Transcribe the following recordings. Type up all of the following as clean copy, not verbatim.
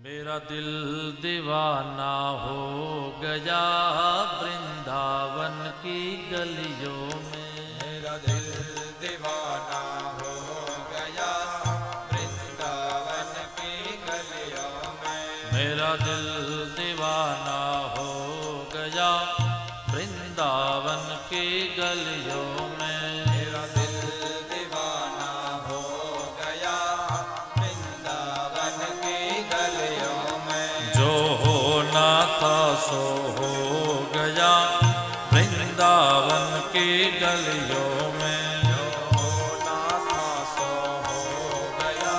मेरा दिल दीवाना हो गया वृंदावन की गलियों में। मेरा दिल दीवाना हो गया वृंदावन की गलियों में। मेरा दिल दीवाना हो गया वृंदावन की गलियों में। मेरा दिल दीवाना हो गया वृंदावन की गलियों में। जो होना था सो हो गया वृंदावन की गलियों में। जो होना था सो हो गया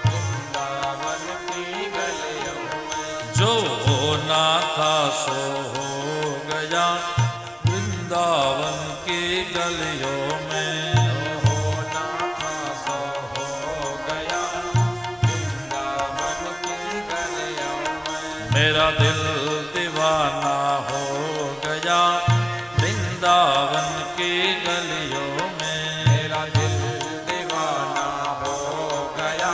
वृंदावन की गलियों में। जो होना था सो हो गया वृंदावन की गलियों में। जो होना था सो हो गया वृंदावन की गलियों में। मेरा दिल दीवाना हो गया वृंदावन की गलियों में। मेरा दिल दीवाना हो गया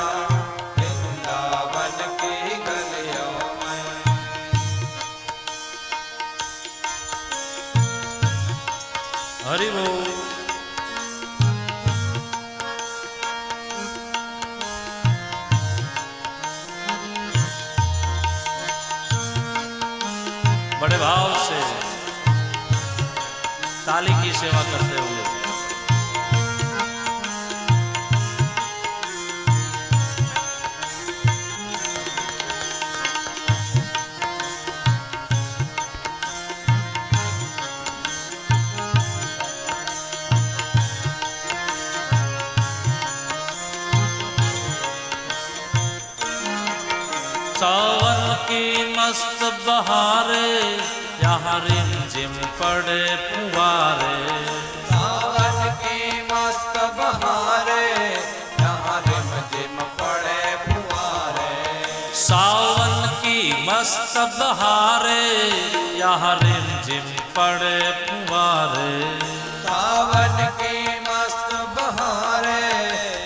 वृंदावन की गलियों में। हरि बोल। बड़े भाव से ताली की सेवा करते हुए सावन की मस्त बहारे यहाँ रिमझिम पड़े फुवारे। सावन की मस्त बहारे यहाँ रिमझिम पड़े फुवारे। सावन की मस्त बहारे यहाँ रिमझिम पड़े फुवारे। सावन की मस्त बहारे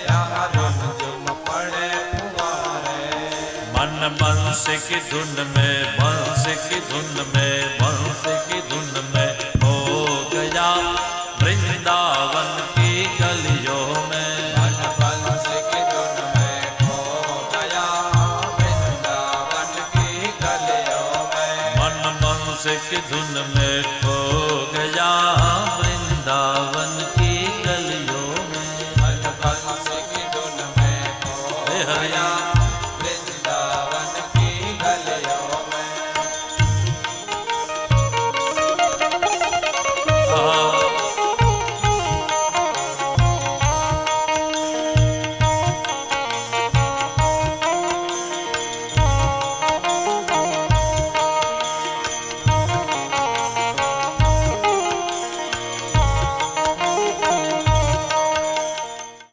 यहाँ रिमझिम पड़े फुवारे। मन बंसी की धुन में बंसी की धुन में बंसी की धुन में हो गया वृंदावन की गलियों में। मन बंसी की धुन में खो गया वृंदावन की गलियों में। मन बंसी की धुन में